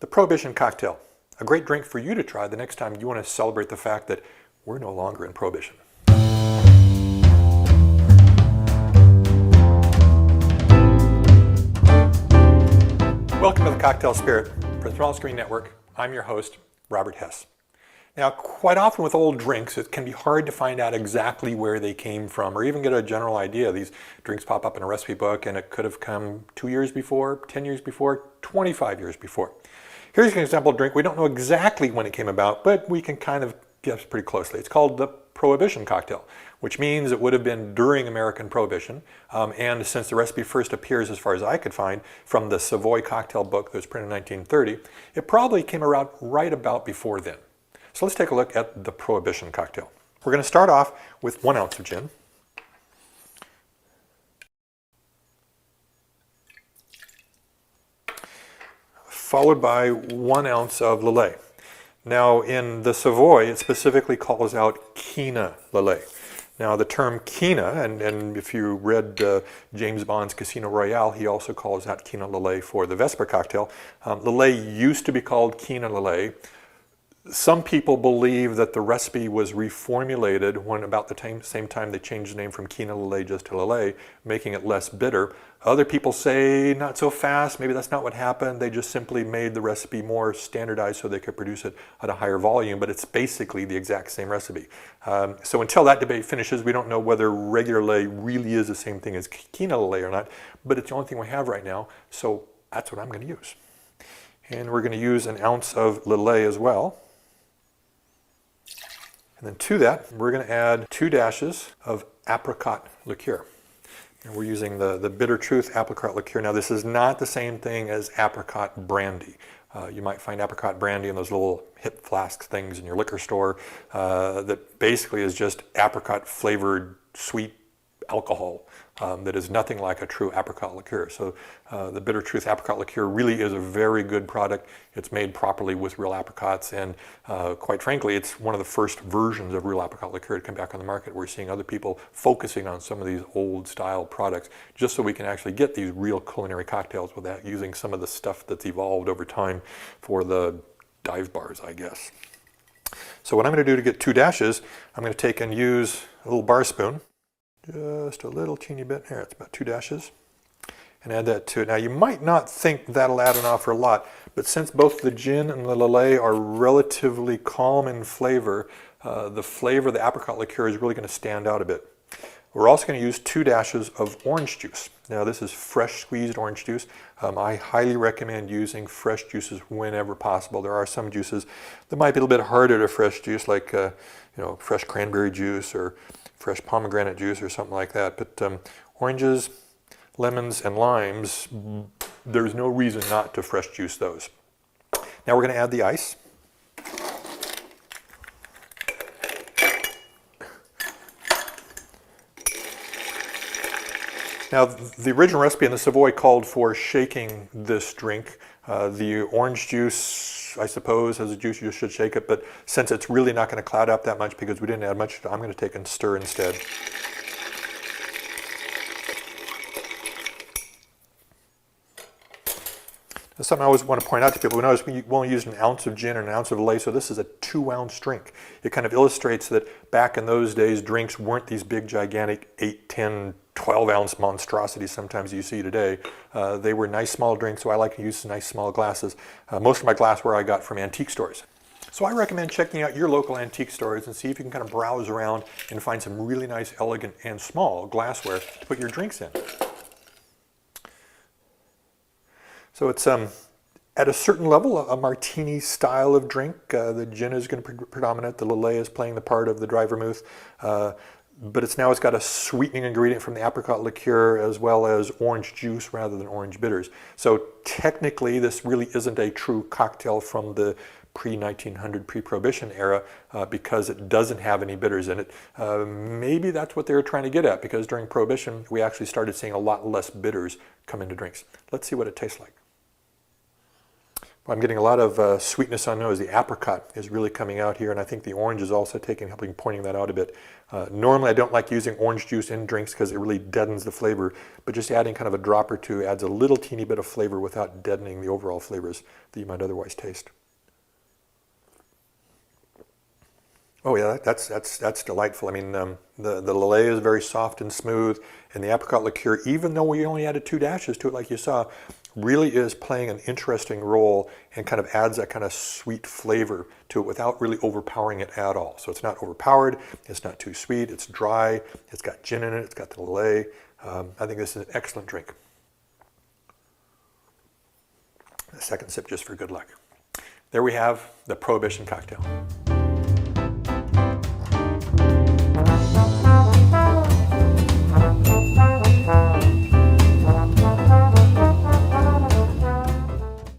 The Prohibition cocktail, a great drink for you to try the next time you want to celebrate the fact that we're no longer in Prohibition. Welcome to the Cocktail Spirit for the Small Screen Network. I'm your host, Robert Hess. Now, quite often with old drinks, it can be hard to find out exactly where they came from or even get a general idea. These drinks pop up in a recipe book and it could have come 2 years before, 10 years before, 25 years before. Here's an example of drink. We don't know exactly when it came about, but we can kind of guess pretty closely. It's called the Prohibition cocktail, which means it would have been during American Prohibition. And since the recipe first appears, as far as I could find, from the Savoy cocktail book that was printed in 1930, it probably came around right about before then. So let's take a look at the Prohibition cocktail. We're going to start off with 1 ounce of gin. Followed by 1 ounce of Lillet. Now in the Savoy, it specifically calls out Quina Lillet. Now the term Quina, and if you read James Bond's Casino Royale, he also calls out Quina Lillet for the Vesper cocktail. Lillet used to be called Quina Lillet. Some people believe that the recipe was reformulated when about the same time they changed the name from Quina Lillet just to Lillet, making it less bitter. Other people say not so fast, maybe that's not what happened. They just simply made the recipe more standardized so they could produce it at a higher volume, but it's basically the exact same recipe. So until that debate finishes, we don't know whether regular Lillet really is the same thing as Quina Lillet or not, but it's the only thing we have right now, so that's what I'm going to use. And we're going to use 1 ounce of Lillet as well. And then to that, we're going to add 2 dashes of apricot liqueur. And we're using the Bitter Truth apricot liqueur. Now this is not the same thing as apricot brandy. You might find apricot brandy in those little hip flask things in your liquor store that basically is just apricot flavored sweet alcohol that is nothing like a true apricot liqueur. So the Bitter Truth apricot liqueur really is a very good product. It's made properly with real apricots, and quite frankly, it's one of the first versions of real apricot liqueur to come back on the market. We're seeing other people focusing on some of these old style products just so we can actually get these real culinary cocktails without using some of the stuff that's evolved over time for the dive bars, I guess. So what I'm going to do to get 2 dashes, I'm going to take and use a little bar spoon. Just a little teeny bit. Here, it's about 2 dashes. And add that to it. Now you might not think that'll add an awful lot, but since both the gin and the Lillet are relatively calm in flavor, the flavor of the apricot liqueur is really going to stand out a bit. We're also going to use 2 dashes of orange juice. Now this is fresh squeezed orange juice. I highly recommend using fresh juices whenever possible. There are some juices that might be a little bit harder to fresh juice, like fresh cranberry juice or fresh pomegranate juice or something like that. But oranges, lemons, and limes, there's no reason not to fresh juice those. Now we're going to add the ice. Now the original recipe in the Savoy called for shaking this drink. The orange juice, I suppose, as a juice you should shake it, but since it's really not going to cloud up that much because we didn't add much, I'm going to take and stir instead. That's something I always want to point out to people. Notice we only used 1 ounce of gin and 1 ounce of Lillet, so this is a 2 ounce drink. It kind of illustrates that back in those days, drinks weren't these big, gigantic 8, 10, 12 ounce monstrosities sometimes you see today. They were nice small drinks, so I like to use nice small glasses. Most of my glassware I got from antique stores. So I recommend checking out your local antique stores and see if you can kind of browse around and find some really nice, elegant, and small glassware to put your drinks in. So it's at a certain level a martini style of drink. The gin is going to be predominant. The Lillet is playing the part of the dry vermouth. But it's got a sweetening ingredient from the apricot liqueur as well as orange juice rather than orange bitters. So technically this really isn't a true cocktail from the pre-1900, pre-Prohibition era because it doesn't have any bitters in it. Maybe that's what they were trying to get at, because during Prohibition we actually started seeing a lot less bitters come into drinks. Let's see what it tastes like. I'm getting a lot of sweetness on nose. The apricot is really coming out here, and I think the orange is also helping pointing that out a bit. Normally I don't like using orange juice in drinks because it really deadens the flavor, but just adding kind of a drop or two adds a little teeny bit of flavor without deadening the overall flavors that you might otherwise taste. Oh yeah, that's delightful. I mean, the Lillet is very soft and smooth, and the apricot liqueur, even though we only added 2 dashes to it like you saw, really is playing an interesting role and kind of adds that kind of sweet flavor to it without really overpowering it at all. So it's not overpowered, it's not too sweet, it's dry, it's got gin in it, it's got the Lillet. I think this is an excellent drink. A second sip just for good luck. There we have the Prohibition cocktail.